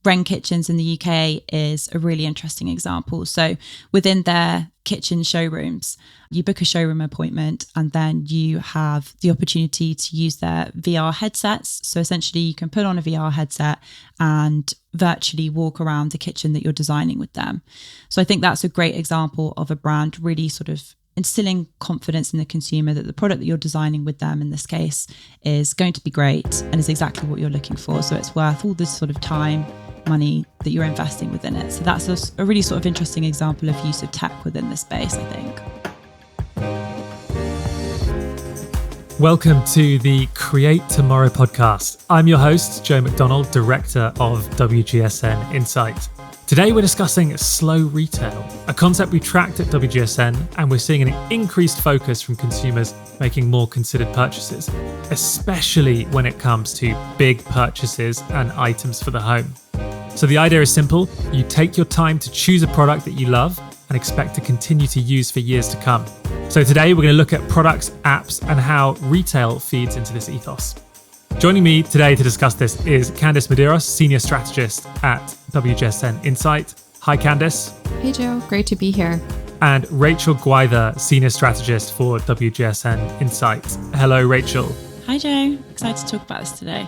Wren Kitchens in the UK is a really interesting example. So within their kitchen showrooms, you book a showroom appointment and then you have the opportunity to use their VR headsets. So essentially you can put on a VR headset and virtually walk around the kitchen that you're designing with them. So I think that's a great example of a brand really sort of instilling confidence in the consumer that the product that you're designing with them in this case is going to be great and is exactly what you're looking for. So it's worth all this sort of time, money that you're investing within it. So that's a really sort of interesting example of use of tech within this space, I think. Welcome to the Create Tomorrow podcast. I'm your host, Joe McDonell, Director of WGSN Insight. Today we're discussing slow retail, a concept we tracked at WGSN, and we're seeing an increased focus from consumers making more considered purchases, especially when it comes to big purchases and items for the home. So the idea is simple. You take your time to choose a product that you love and expect to continue to use for years to come. So today we're going to look at products, apps, and how retail feeds into this ethos. Joining me today to discuss this is Candice Medeiros, Senior Strategist at WGSN Insight. Hi, Candice. Hey, Joe. Great to be here. And Rachel Gwyther, Senior Strategist for WGSN Insight. Hello, Rachel. Hi, Joe. Excited to talk about this today.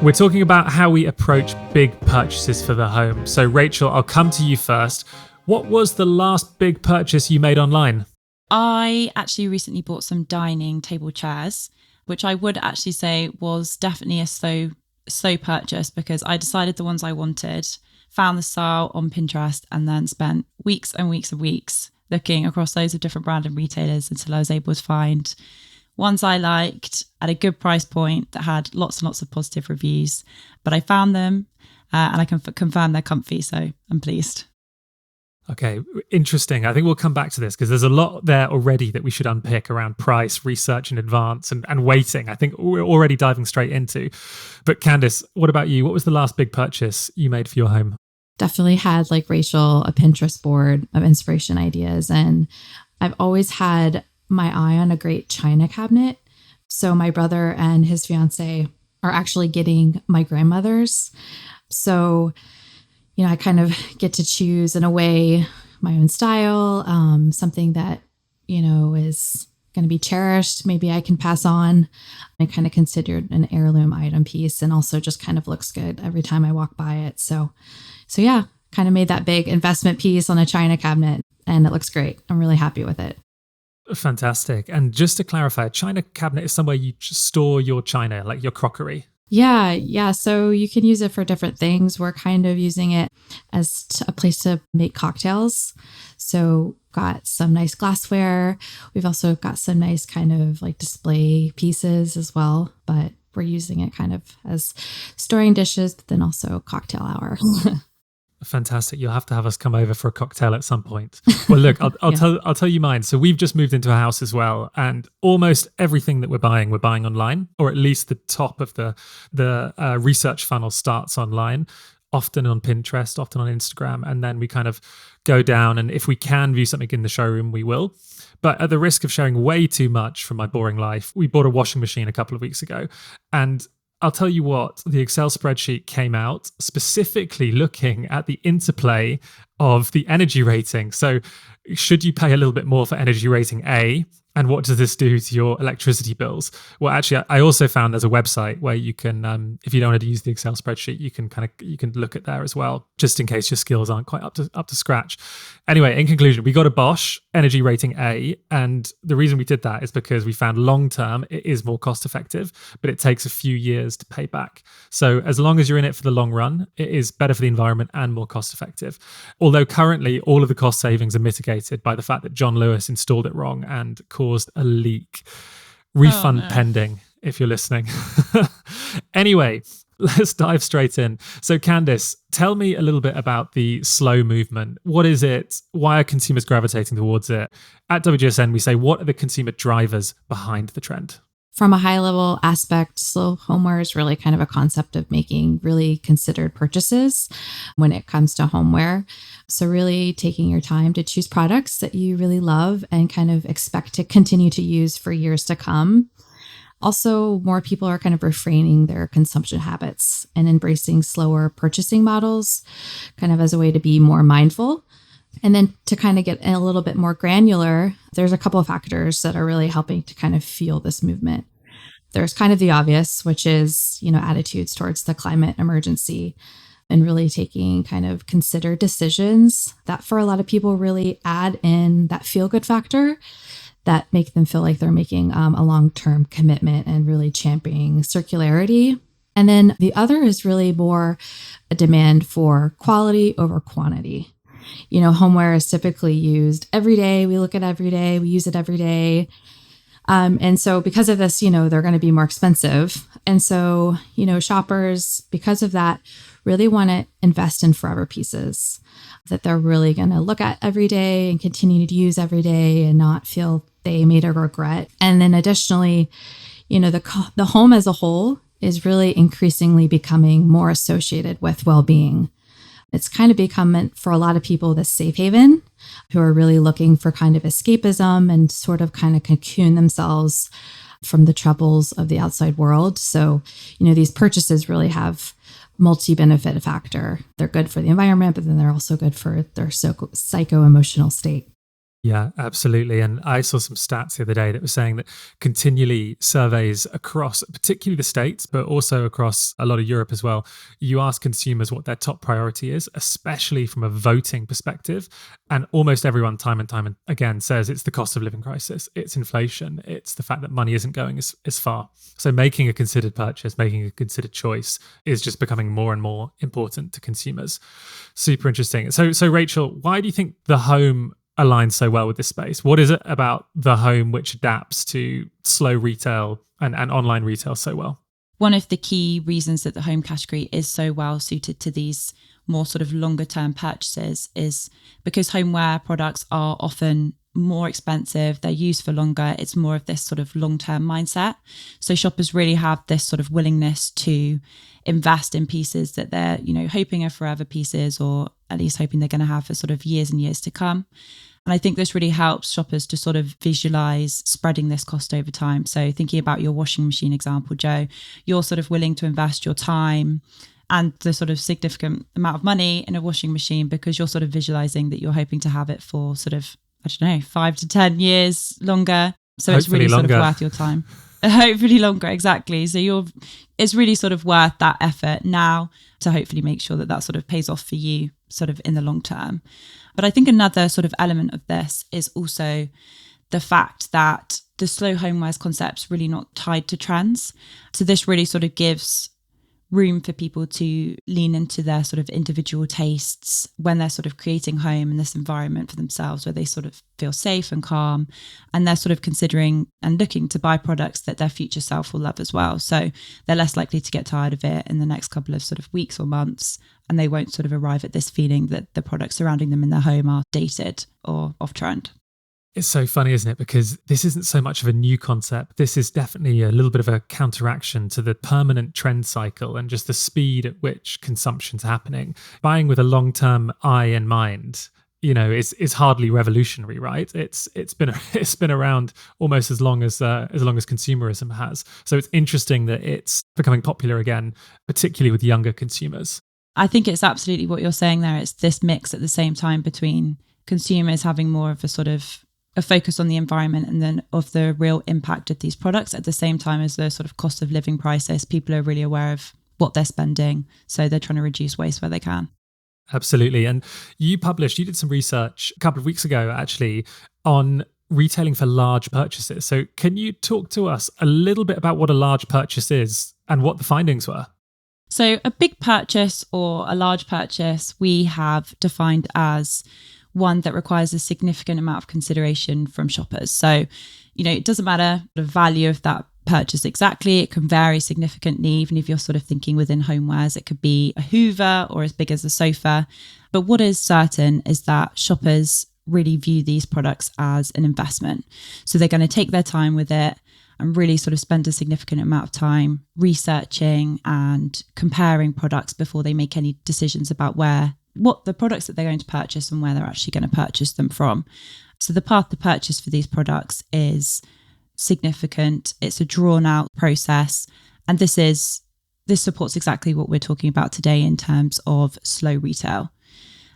We're talking about how we approach big purchases for the home. So, Rachel, I'll come to you first. What was the last big purchase you made online? I actually recently bought some dining table chairs, which I would actually say was definitely a slow purchase because I decided the ones I wanted, found the style on Pinterest, and then spent weeks and weeks and weeks looking across loads of different brand and retailers until I was able to find ones I liked at a good price point that had lots and lots of positive reviews. But I found them and I can confirm they're comfy, so I'm pleased. Okay, interesting. I think we'll come back to this because there's a lot there already that we should unpick around price, research in advance, and waiting. I think we're already diving straight into. But Candice, what about you? What was the last big purchase you made for your home? Definitely had, like Rachel, a Pinterest board of inspiration ideas. And I've always had my eye on a great china cabinet. So my brother and his fiance are actually getting my grandmother's. So I kind of get to choose in a way my own style, something that, is going to be cherished. Maybe I can pass on. I kind of considered an heirloom item piece and also just kind of looks good every time I walk by it. So yeah, kind of made that big investment piece on a china cabinet and it looks great. I'm really happy with it. Fantastic. And just to clarify, a china cabinet is somewhere you store your china, like your crockery. Yeah. So you can use it for different things. We're kind of using it as a place to make cocktails. So got some nice glassware. We've also got some nice kind of like display pieces as well, but we're using it kind of as storing dishes, but then also cocktail hour. Fantastic. You'll have to have us come over for a cocktail at some point. Well, look, I'll tell you mine. So we've just moved into a house as well, and almost everything that we're buying online, or at least the top of the research funnel starts online, often on Pinterest, often on Instagram, and then we kind of go down, and if we can view something in the showroom, we will. But at the risk of sharing way too much from my boring life, we bought a washing machine a couple of weeks ago, and I'll tell you what, the Excel spreadsheet came out specifically looking at the interplay of the energy rating. So should you pay a little bit more for energy rating A? And what does this do to your electricity bills? Well, actually, I also found there's a website where you can, if you don't want to use the Excel spreadsheet, you can look at there as well, just in case your skills aren't quite up to scratch. Anyway, in conclusion, we got a Bosch energy rating A, and the reason we did that is because we found long term it is more cost effective, but it takes a few years to pay back. So as long as you're in it for the long run, it is better for the environment and more cost effective. Although currently all of the cost savings are mitigated by the fact that John Lewis installed it wrong and caused a leak. Refund pending if you're listening. Anyway, let's dive straight in. So Candice, tell me a little bit about the slow movement. What is it? Why are consumers gravitating towards it? At WGSN, we say, what are the consumer drivers behind the trend? From a high level aspect, slow homeware is really kind of a concept of making really considered purchases when it comes to homeware. So really taking your time to choose products that you really love and kind of expect to continue to use for years to come. Also, more people are kind of refraining their consumption habits and embracing slower purchasing models, kind of as a way to be more mindful. And then to kind of get a little bit more granular, there's a couple of factors that are really helping to kind of fuel this movement. There's kind of the obvious, which is, attitudes towards the climate emergency and really taking kind of considered decisions that for a lot of people really add in that feel-good factor that make them feel like they're making a long-term commitment and really championing circularity. And then the other is really more a demand for quality over quantity. Homeware is typically used every day. We look at every day. We use it every day. And so because of this, they're going to be more expensive. And so, shoppers, because of that, really want to invest in forever pieces that they're really going to look at every day and continue to use every day and not feel they made a regret. And then additionally, the home as a whole is really increasingly becoming more associated with well-being. It's kind of become, for a lot of people, this safe haven who are really looking for kind of escapism and sort of kind of cocoon themselves from the troubles of the outside world. So, these purchases really have multi-benefit factor. They're good for the environment, but then they're also good for their psycho-emotional state. Yeah, absolutely. And I saw some stats the other day that were saying that continually surveys across, particularly the States, but also across a lot of Europe as well, you ask consumers what their top priority is, especially from a voting perspective. And almost everyone, time and time again, says it's the cost of living crisis, it's inflation, it's the fact that money isn't going as far. So making a considered purchase, making a considered choice is just becoming more and more important to consumers. Super interesting. So Rachel, why do you think the home aligns so well with this space? What is it about the home which adapts to slow retail and online retail so well? One of the key reasons that the home category is so well suited to these more sort of longer term purchases is because homeware products are often more expensive, they're used for longer, it's more of this sort of long-term mindset. So shoppers really have this sort of willingness to invest in pieces that they're, hoping are forever pieces, or at least hoping they're going to have for sort of years and years to come. And I think this really helps shoppers to sort of visualize spreading this cost over time. So thinking about your washing machine example, Joe, you're sort of willing to invest your time and the sort of significant amount of money in a washing machine because you're sort of visualizing that you're hoping to have it for sort of, 5 to 10 years longer. So hopefully it's really longer. Sort of worth your time. Hopefully longer, exactly. So it's really sort of worth that effort now to hopefully make sure that sort of pays off for you sort of in the long term. But I think another sort of element of this is also the fact that the slow homewares concept's really not tied to trends. So this really sort of gives room for people to lean into their sort of individual tastes when they're sort of creating home and this environment for themselves where they sort of feel safe and calm, and they're sort of considering and looking to buy products that their future self will love as well. So they're less likely to get tired of it in the next couple of sort of weeks or months, and they won't sort of arrive at this feeling that the products surrounding them in their home are dated or off trend. It's so funny, isn't it? Because this isn't so much of a new concept. This is definitely a little bit of a counteraction to the permanent trend cycle and just the speed at which consumption's happening. Buying with a long-term eye in mind, is hardly revolutionary, right? It's been around almost as long as consumerism has. So it's interesting that it's becoming popular again, particularly with younger consumers. I think it's absolutely what you're saying there. It's this mix at the same time between consumers having more of a sort of a focus on the environment and then of the real impact of these products at the same time as the sort of cost of living crisis. People are really aware of what they're spending, so they're trying to reduce waste where they can. Absolutely. And you did some research a couple of weeks ago actually on retailing for large purchases. So can you talk to us a little bit about what a large purchase is and what the findings were? So a big purchase or a large purchase we have defined as one that requires a significant amount of consideration from shoppers. So, it doesn't matter the value of that purchase exactly. It can vary significantly, even if you're sort of thinking within homewares. It could be a Hoover or as big as a sofa. But what is certain is that shoppers really view these products as an investment. So they're going to take their time with it and really sort of spend a significant amount of time researching and comparing products before they make any decisions about what the products that they're going to purchase and where they're actually going to purchase them from. So the path to purchase for these products is significant. It's a drawn out process. And this supports exactly what we're talking about today in terms of slow retail.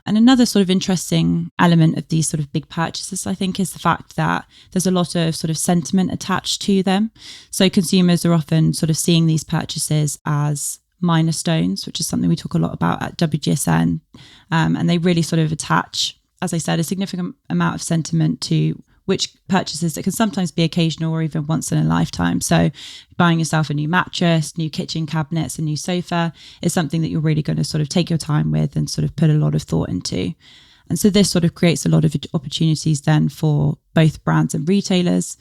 And another sort of interesting element of these sort of big purchases, I think, is the fact that there's a lot of sort of sentiment attached to them. So consumers are often sort of seeing these purchases as milestones, which is something we talk a lot about at WGSN. And they really sort of attach, as I said, a significant amount of sentiment to which purchases that can sometimes be occasional or even once in a lifetime. So buying yourself a new mattress, new kitchen cabinets, a new sofa is something that you're really going to sort of take your time with and sort of put a lot of thought into. And so this sort of creates a lot of opportunities then for both brands and retailers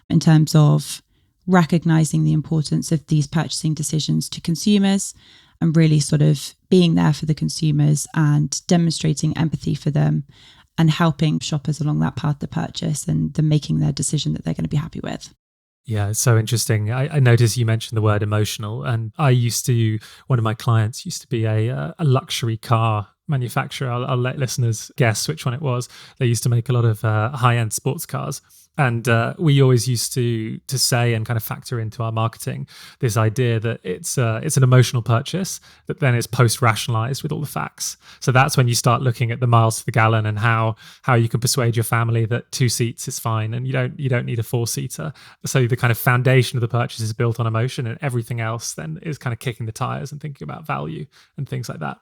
in terms of recognizing the importance of these purchasing decisions to consumers and really sort of being there for the consumers and demonstrating empathy for them and helping shoppers along that path to purchase and them making their decision that they're going to be happy with. Yeah, it's so interesting. I noticed you mentioned the word emotional, and one of my clients used to be a luxury car manufacturer. I'll let listeners guess which one it was. They used to make a lot of high-end sports cars. And we always used to say and kind of factor into our marketing this idea that it's an emotional purchase that then is post-rationalized with all the facts. So that's when you start looking at the miles to the gallon and how you can persuade your family that 2 seats is fine and you don't need a 4-seater. So the kind of foundation of the purchase is built on emotion, and everything else then is kind of kicking the tires and thinking about value and things like that.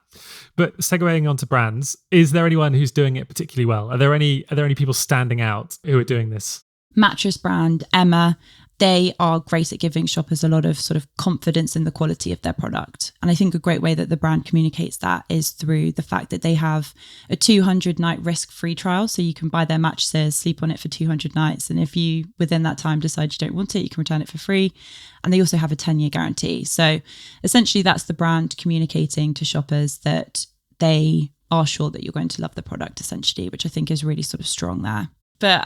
But segueing onto brands, is there anyone who's doing it particularly well? Are there any people standing out who are doing this? Mattress brand Emma, they are great at giving shoppers a lot of sort of confidence in the quality of their product. And I think a great way that the brand communicates that is through the fact that they have a 200-night risk-free trial. So you can buy their mattresses, sleep on it for 200 nights. And if you, within that time, decide you don't want it, you can return it for free. And they also have a 10-year guarantee. So essentially, that's the brand communicating to shoppers that they are sure that you're going to love the product, essentially, which I think is really sort of strong there. But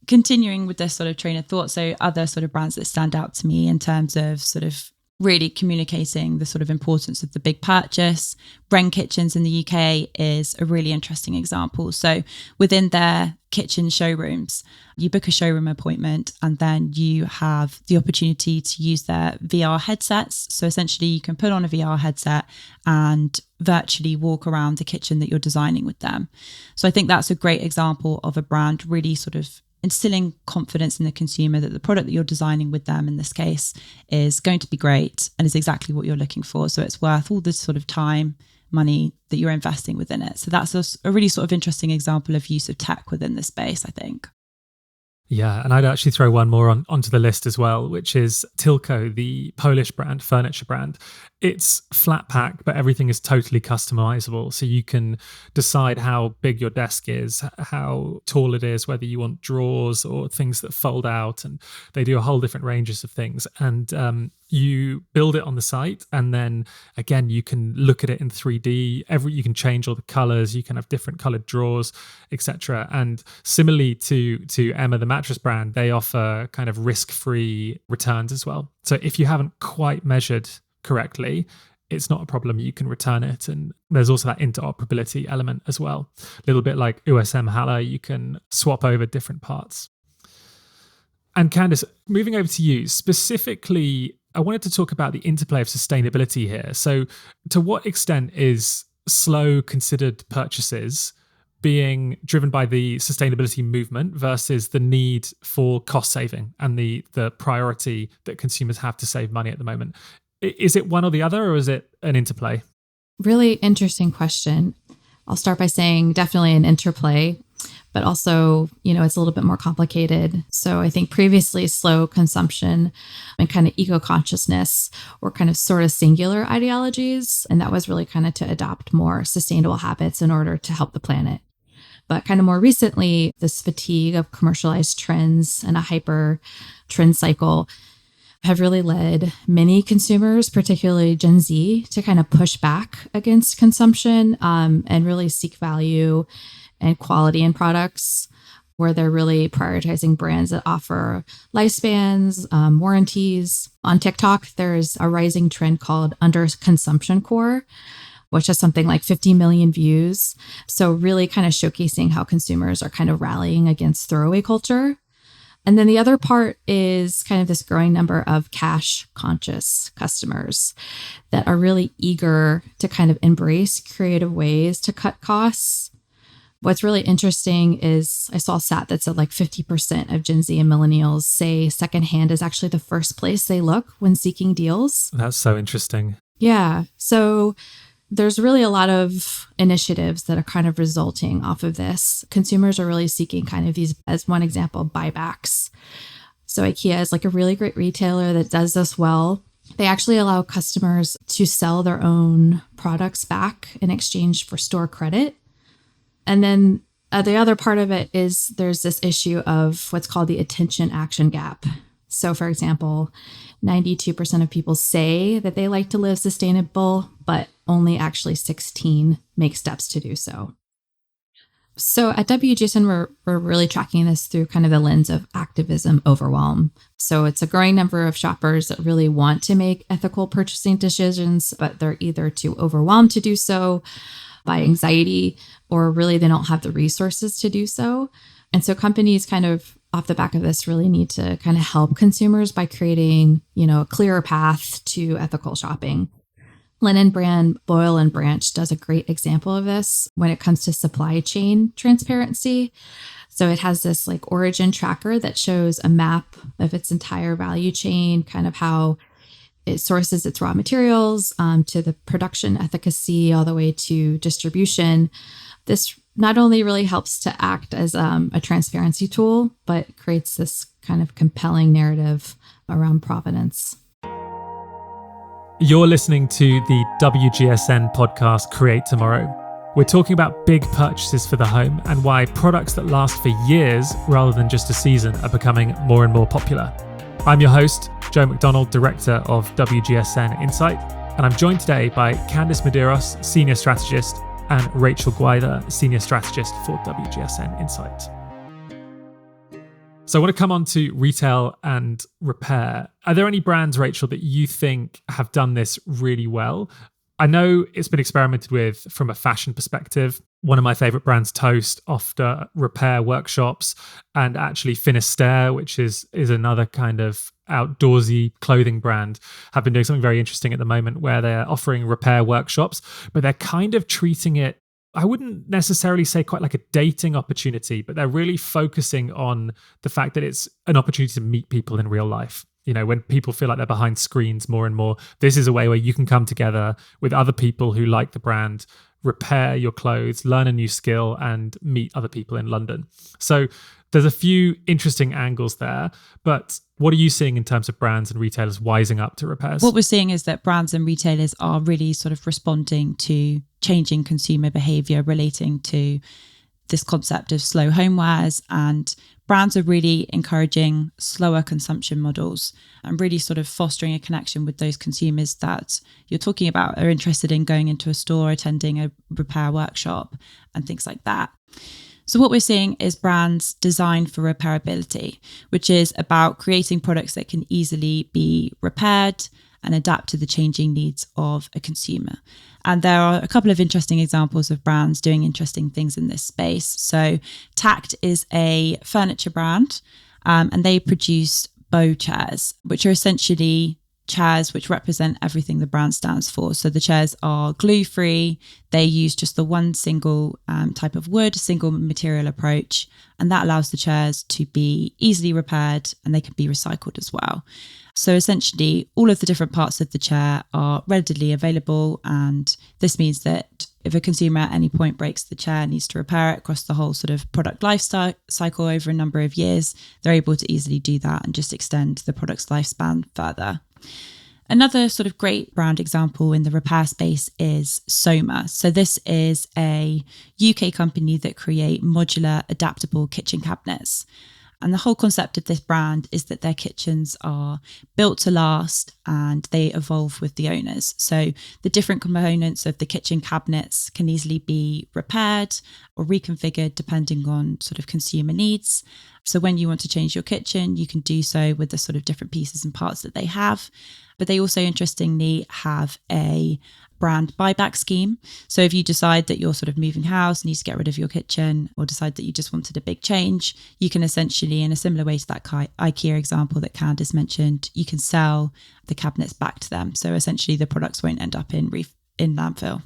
continuing with this sort of train of thought, so other sort of brands that stand out to me in terms of sort of really communicating the sort of importance of the big purchase, Wren Kitchens in the UK is a really interesting example. So within their kitchen showrooms, you book a showroom appointment and then you have the opportunity to use their VR headsets. So essentially you can put on a VR headset and virtually walk around the kitchen that you're designing with them. So I think that's a great example of a brand really sort of instilling confidence in the consumer that the product that you're designing with them in this case is going to be great and is exactly what you're looking for. So it's worth all this sort of time, money that you're investing within it. So that's a really sort of interesting example of use of tech within this space, I think. Yeah, and I'd actually throw one more onto the list as well, which is Tilko, the Polish brand, furniture brand. It's flat pack, but everything is totally customizable. So you can decide how big your desk is, how tall it is, whether you want drawers or things that fold out. And they do a whole different ranges of things. And you build it on the site, and then again you can look at it in 3D. You can change all the colors, you can have different colored drawers, etc. And similarly to Emma, the mattress brand, they offer kind of risk-free returns as well. So if you haven't quite measured correctly, it's not a problem, you can return it. And there's also that interoperability element as well, a little bit like USM Hala, you can swap over different parts. And Candice, moving over to you specifically, I wanted to talk about the interplay of sustainability here. So to what extent is slow, considered purchases being driven by the sustainability movement versus the need for cost saving and the priority that consumers have to save money at the moment? Is it one or the other, or is it an interplay? Really interesting question. I'll start by saying definitely an interplay, but also, it's a little bit more complicated. So I think previously slow consumption and kind of eco-consciousness were kind of sort of singular ideologies. And that was really kind of to adopt more sustainable habits in order to help the planet. But kind of more recently, this fatigue of commercialized trends and a hyper trend cycle have really led many consumers, particularly Gen Z, to kind of push back against consumption and really seek value and quality in products, where they're really prioritizing brands that offer lifespans, warranties. On TikTok, there's a rising trend called under consumption core, which has something like 50 million views. So really kind of showcasing how consumers are kind of rallying against throwaway culture. And then the other part is kind of this growing number of cash conscious customers that are really eager to kind of embrace creative ways to cut costs. What's really interesting is I saw a stat that said like 50% of Gen Z and millennials say secondhand is actually the first place they look when seeking deals. That's so interesting. Yeah. So there's really a lot of initiatives that are kind of resulting off of this. Consumers are really seeking kind of these, as one example, buybacks. So IKEA is like a really great retailer that does this well. They actually allow customers to sell their own products back in exchange for store credit. And then the other part of it is there's this issue of what's called the attention action gap. So for example, 92% of people say that they like to live sustainable, but only actually 16 make steps to do so. So at WGSN, we're really tracking this through kind of the lens of activism overwhelm. So it's a growing number of shoppers that really want to make ethical purchasing decisions, but they're either too overwhelmed to do so by anxiety, or really they don't have the resources to do so. And so companies kind of off the back of this really need to kind of help consumers by creating, a clearer path to ethical shopping. Linen brand Boyle and Branch does a great example of this when it comes to supply chain transparency. So it has this like origin tracker that shows a map of its entire value chain, kind of how it sources its raw materials to the production efficacy all the way to distribution. This not only really helps to act as a transparency tool, but creates this kind of compelling narrative around provenance. You're listening to the WGSN podcast Create Tomorrow. We're talking about big purchases for the home and why products that last for years rather than just a season are becoming more and more popular. I'm your host, Joe McDonell, Director of WGSN Insight, and I'm joined today by Candice Medeiros, Senior Strategist, and Rachel Gwyther, Senior Strategist for WGSN Insight. So I want to come on to retail and repair. Are there any brands, Rachel, that you think have done this really well? I know it's been experimented with from a fashion perspective. One of my favorite brands, Toast, offer repair workshops, and actually Finisterre, which is another kind of outdoorsy clothing brand, have been doing something very interesting at the moment where they're offering repair workshops, but they're kind of treating it, I wouldn't necessarily say quite like a dating opportunity, but they're really focusing on the fact that it's an opportunity to meet people in real life. When people feel like they're behind screens more and more, this is a way where you can come together with other people who like the brand, repair your clothes, learn a new skill, and meet other people in London. So there's a few interesting angles there, but what are you seeing in terms of brands and retailers wising up to repairs? What we're seeing is that brands and retailers are really sort of responding to changing consumer behavior relating to this concept of slow homewares, and brands are really encouraging slower consumption models and really sort of fostering a connection with those consumers that you're talking about are interested in going into a store, attending a repair workshop and things like that. So what we're seeing is brands designed for repairability, which is about creating products that can easily be repaired and adapt to the changing needs of a consumer. And there are a couple of interesting examples of brands doing interesting things in this space. So Tact is a furniture brand, and they produce bow chairs, which are essentially chairs which represent everything the brand stands for. So the chairs are glue-free. They use just the one single type of wood, single material approach, and that allows the chairs to be easily repaired, and they can be recycled as well. So essentially, all of the different parts of the chair are readily available, and this means that if a consumer at any point breaks the chair, needs to repair it across the whole sort of product life cycle over a number of years, they're able to easily do that and just extend the product's lifespan further. Another sort of great brand example in the repair space is Soma. So this is a UK company that create modular adaptable kitchen cabinets. And the whole concept of this brand is that their kitchens are built to last and they evolve with the owners. So the different components of the kitchen cabinets can easily be repaired or reconfigured depending on sort of consumer needs. So when you want to change your kitchen, you can do so with the sort of different pieces and parts that they have. But they also interestingly have a brand buyback scheme. So if you decide that you're sort of moving house, need to get rid of your kitchen, or decide that you just wanted a big change, you can essentially, in a similar way to that IKEA example that Candice mentioned, you can sell the cabinets back to them. So essentially the products won't end up in landfill.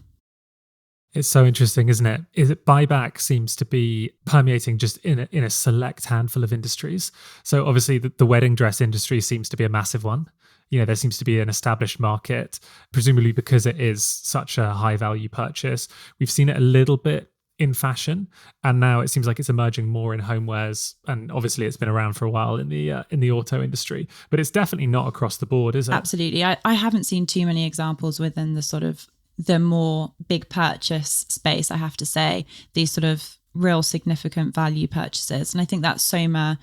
It's so interesting, isn't it? Is it buyback seems to be permeating just in a select handful of industries. So obviously the wedding dress industry seems to be a massive one. There seems to be an established market, presumably because it is such a high value purchase. We've seen it a little bit in fashion, and now it seems like it's emerging more in homewares. And obviously it's been around for a while in the auto industry, but it's definitely not across the board, is it? Absolutely. I haven't seen too many examples within the sort of the more big purchase space, I have to say, these sort of real significant value purchases. And I think that Soma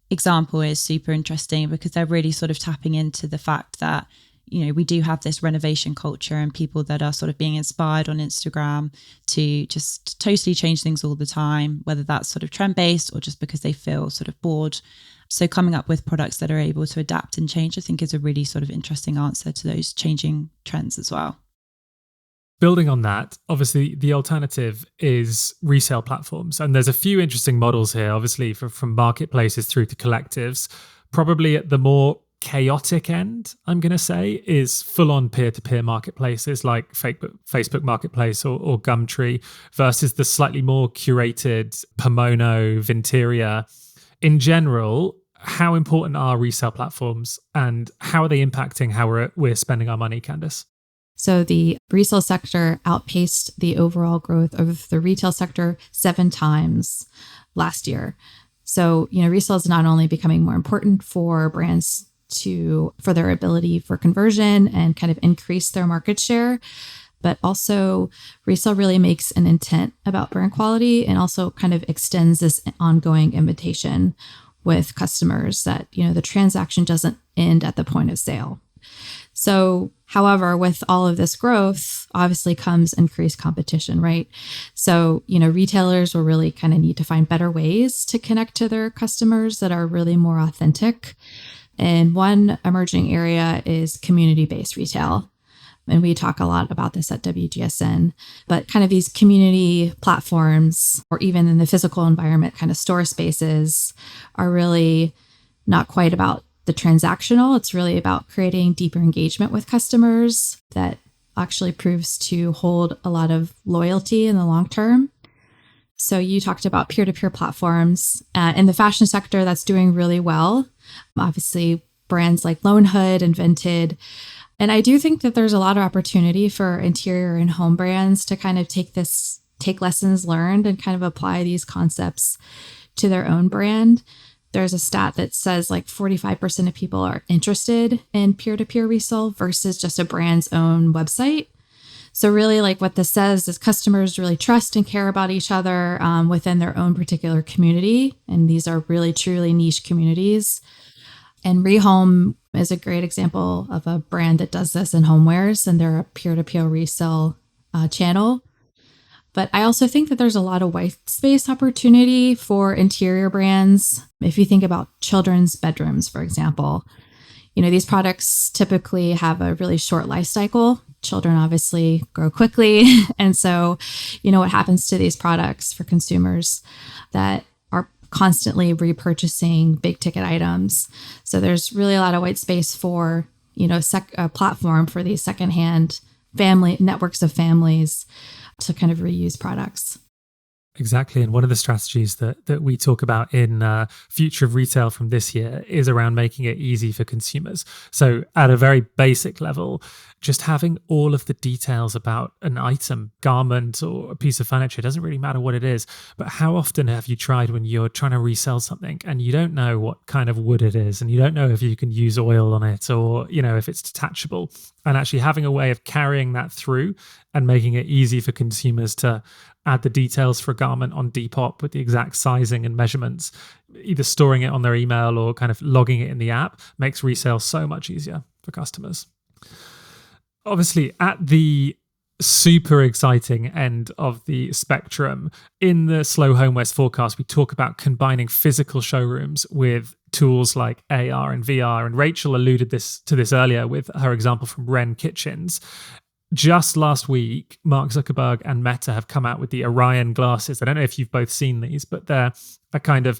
example is super interesting because they're really sort of tapping into the fact that, we do have this renovation culture and people that are sort of being inspired on Instagram to just totally change things all the time, whether that's sort of trend-based or just because they feel sort of bored. So coming up with products that are able to adapt and change, I think, is a really sort of interesting answer to those changing trends as well. Building on that, obviously the alternative is resale platforms. And there's a few interesting models here, obviously from marketplaces through to collectives. Probably at the more chaotic end, I'm going to say, is full-on peer-to-peer marketplaces like Facebook Marketplace or Gumtree versus the slightly more curated Pomono, Vinteria. In general, how important are resale platforms and how are they impacting how we're spending our money, Candice? So the resale sector outpaced the overall growth of the retail sector 7 times last year. So, resale is not only becoming more important for brands for their ability for conversion and kind of increase their market share, but also resale really makes an intent about brand quality and also kind of extends this ongoing invitation with customers that, the transaction doesn't end at the point of sale. So, however, with all of this growth, obviously comes increased competition, right? So, retailers will really kind of need to find better ways to connect to their customers that are really more authentic. And one emerging area is community-based retail. And we talk a lot about this at WGSN, but kind of these community platforms, or even in the physical environment, kind of store spaces, are really not quite about the transactional. It's really about creating deeper engagement with customers that actually proves to hold a lot of loyalty in the long term. So you talked about peer-to-peer platforms. In the fashion sector, that's doing really well. Obviously, brands like Lone Hood and Vinted. And I do think that there's a lot of opportunity for interior and home brands to kind of take lessons learned and kind of apply these concepts to their own brand. There's a stat that says like 45% of people are interested in peer-to-peer resale versus just a brand's own website. So really, like, what this says is customers really trust and care about each other within their own particular community. And these are really truly niche communities. And Rehome is a great example of a brand that does this in homewares, and they're a peer-to-peer resale channel. But I also think that there's a lot of white space opportunity for interior brands. If you think about children's bedrooms, for example, these products typically have a really short life cycle. Children obviously grow quickly. And so, what happens to these products for consumers that are constantly repurchasing big ticket items. So there's really a lot of white space for, a platform for these secondhand family networks of families to kind of reuse products. Exactly. And one of the strategies that we talk about in Future of Retail from this year is around making it easy for consumers. So at a very basic level, just having all of the details about an item, garment, or a piece of furniture, doesn't really matter what it is. But how often have you tried when you're trying to resell something and you don't know what kind of wood it is and you don't know if you can use oil on it or, if it's detachable, and actually having a way of carrying that through and making it easy for consumers to add the details for a garment on Depop with the exact sizing and measurements, either storing it on their email or kind of logging it in the app, makes resale so much easier for customers. Obviously, at the super exciting end of the spectrum, in the Slow Homewares forecast, we talk about combining physical showrooms with tools like AR and VR. And Rachel alluded to this earlier with her example from Wren Kitchens. Just last week, Mark Zuckerberg and Meta have come out with the Orion glasses. I don't know if you've both seen these, but they're a kind of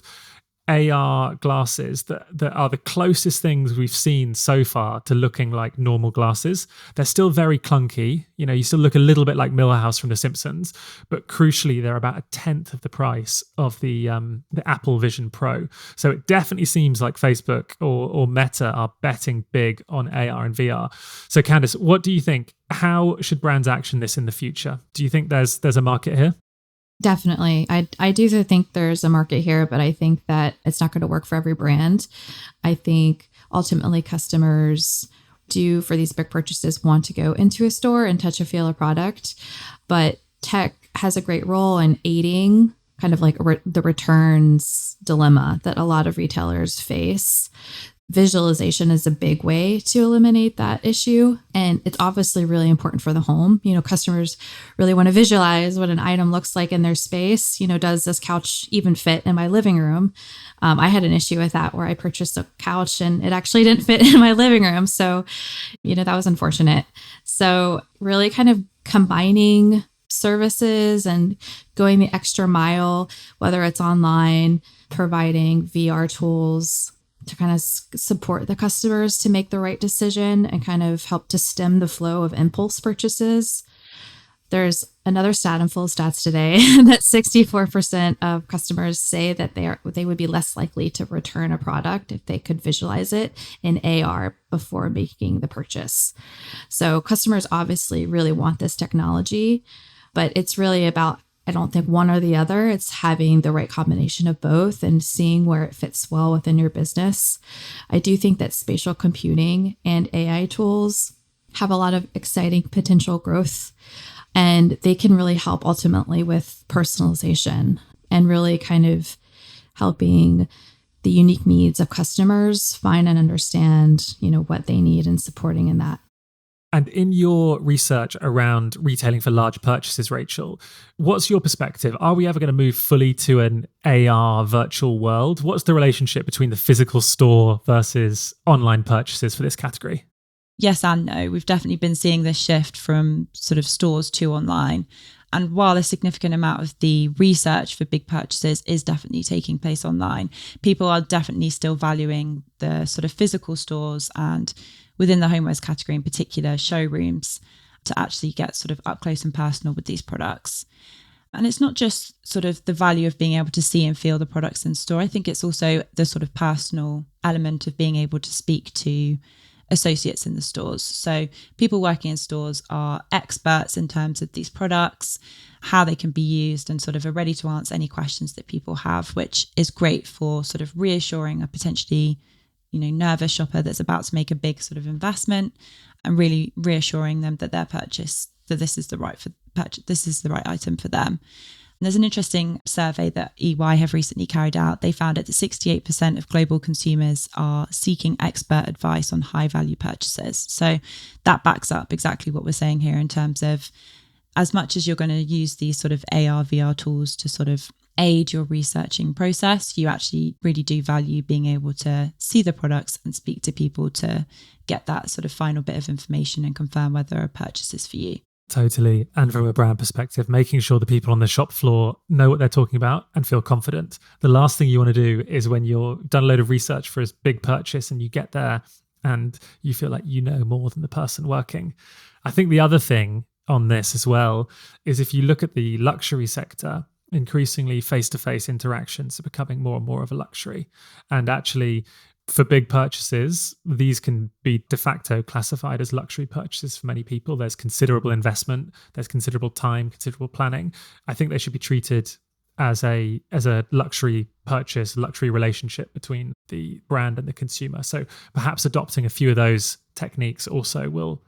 AR glasses that are the closest things we've seen so far to looking like normal glasses. They're still very clunky. You still look a little bit like Milhouse from The Simpsons, but crucially, they're about a tenth of the price of the Apple Vision Pro. So it definitely seems like Facebook or Meta are betting big on AR and VR. So Candice, what do you think? How should brands action this in the future? Do you think there's a market here? Definitely. I do think there's a market here, but I think that it's not going to work for every brand. I think ultimately customers do, for these big purchases, want to go into a store and touch and feel a product. But tech has a great role in aiding kind of like the returns dilemma that a lot of retailers face. Visualization is a big way to eliminate that issue. And it's obviously really important for the home. Customers really want to visualize what an item looks like in their space. Does this couch even fit in my living room? I had an issue with that where I purchased a couch and it actually didn't fit in my living room. So, that was unfortunate. So really kind of combining services and going the extra mile, whether it's online, providing VR tools to kind of support the customers to make the right decision and kind of help to stem the flow of impulse purchases. There's another stat and full of stats today that 64% of customers say that they would be less likely to return a product if they could visualize it in AR before making the purchase. So customers obviously really want this technology, but it's really about, I don't think, one or the other. It's having the right combination of both and seeing where it fits well within your business. I do think that spatial computing and AI tools have a lot of exciting potential growth, and they can really help ultimately with personalization and really kind of helping the unique needs of customers find and understand, what they need and supporting in that. And in your research around retailing for large purchases, Rachel, what's your perspective? Are we ever going to move fully to an AR virtual world? What's the relationship between the physical store versus online purchases for this category? Yes and no. We've definitely been seeing this shift from sort of stores to online. And while a significant amount of the research for big purchases is definitely taking place online, people are definitely still valuing the sort of physical stores and within the homewares category in particular, showrooms, to actually get sort of up close and personal with these products. And it's not just sort of the value of being able to see and feel the products in store. I think it's also the sort of personal element of being able to speak to associates in the stores. So people working in stores are experts in terms of these products, how they can be used, and sort of are ready to answer any questions that people have, which is great for sort of reassuring a potentially nervous shopper that's about to make a big sort of investment, and really reassuring them that their purchase, that this is the right item for them. And there's an interesting survey that EY have recently carried out. They found that 68% of global consumers are seeking expert advice on high value purchases. So that backs up exactly what we're saying here in terms of, as much as you're going to use these sort of AR, VR tools to sort of aid your researching process, you actually really do value being able to see the products and speak to people to get that sort of final bit of information and confirm whether a purchase is for you. Totally. And from a brand perspective, making sure the people on the shop floor know what they're talking about and feel confident. The last thing you want to do is when you're done a load of research for a big purchase and you get there and you feel like you know more than the person working. I think the other thing on this as well is, if you look at the luxury sector, increasingly face-to-face interactions are becoming more and more of a luxury. And actually, for big purchases, these can be de facto classified as luxury purchases for many people. There's considerable investment, there's considerable time, considerable planning. I think they should be treated as a luxury purchase, luxury relationship between the brand and the consumer. So perhaps adopting a few of those techniques also will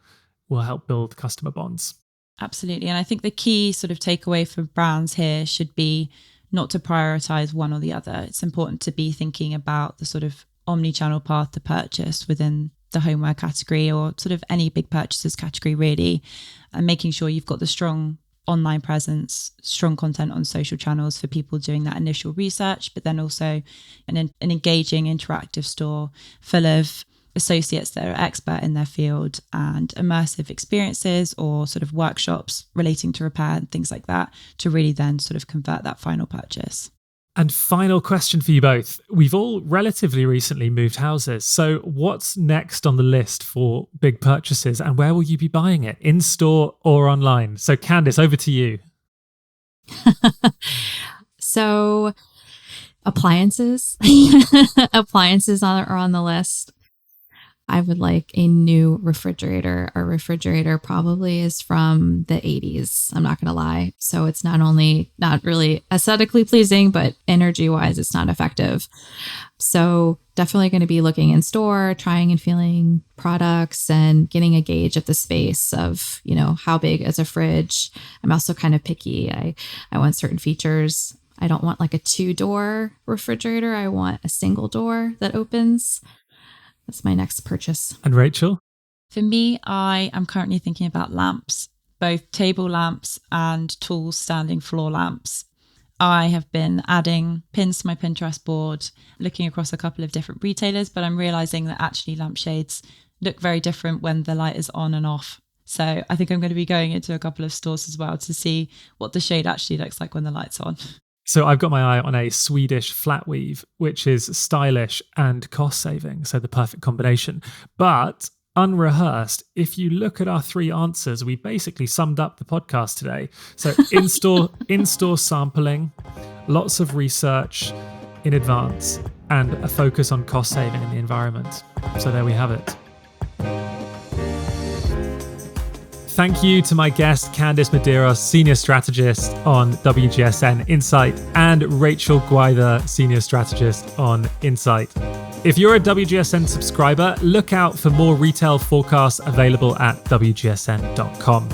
help build customer bonds. Absolutely. And I think the key sort of takeaway for brands here should be not to prioritize one or the other. It's important to be thinking about the sort of omni-channel path to purchase within the homeware category, or sort of any big purchases category really, and making sure you've got the strong online presence, strong content on social channels for people doing that initial research, but then also an engaging, interactive store full of associates that are expert in their field and immersive experiences or sort of workshops relating to repair and things like that to really then sort of convert that final purchase. And final question for you both. We've all relatively recently moved houses. So what's next on the list for big purchases and where will you be buying it? In store or online? So Candice, over to you. So appliances. Appliances are on the list. I would like a new refrigerator. Our refrigerator probably is from the 80s. I'm not going to lie. So it's not only not really aesthetically pleasing, but energy wise, it's not effective. So definitely going to be looking in store, trying and feeling products and getting a gauge of the space of, how big is a fridge. I'm also kind of picky. I want certain features. I don't want like a 2-door refrigerator. I want a single door that opens. That's my next purchase. And Rachel? For me, I am currently thinking about lamps, both table lamps and tall standing floor lamps. I have been adding pins to my Pinterest board, looking across a couple of different retailers, but I'm realizing that actually lampshades look very different when the light is on and off. So I think I'm going to be going into a couple of stores as well to see what the shade actually looks like when the light's on. So I've got my eye on a Swedish flat weave, which is stylish and cost saving. So the perfect combination. But unrehearsed, if you look at our 3 answers, we basically summed up the podcast today. So in-store sampling, lots of research in advance, and a focus on cost saving in the environment. So there we have it. Thank you to my guest, Candice Medeiros, Senior Strategist on WGSN Insight, and Rachel Gwyther, Senior Strategist on Insight. If you're a WGSN subscriber, look out for more retail forecasts available at WGSN.com.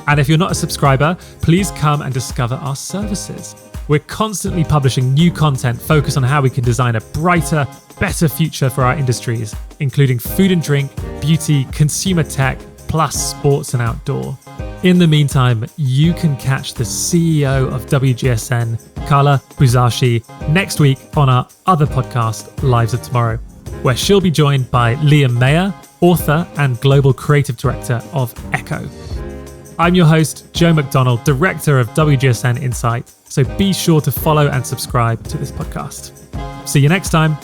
And if you're not a subscriber, please come and discover our services. We're constantly publishing new content focused on how we can design a brighter, better future for our industries, including food and drink, beauty, consumer tech, plus sports and outdoor. In the meantime, you can catch the CEO of WGSN, Carla Buzasi, next week on our other podcast, Lives of Tomorrow, where she'll be joined by Liam Mayer, author and global creative director of Echo. I'm your host, Joe McDonell, director of WGSN Insight, so be sure to follow and subscribe to this podcast. See you next time.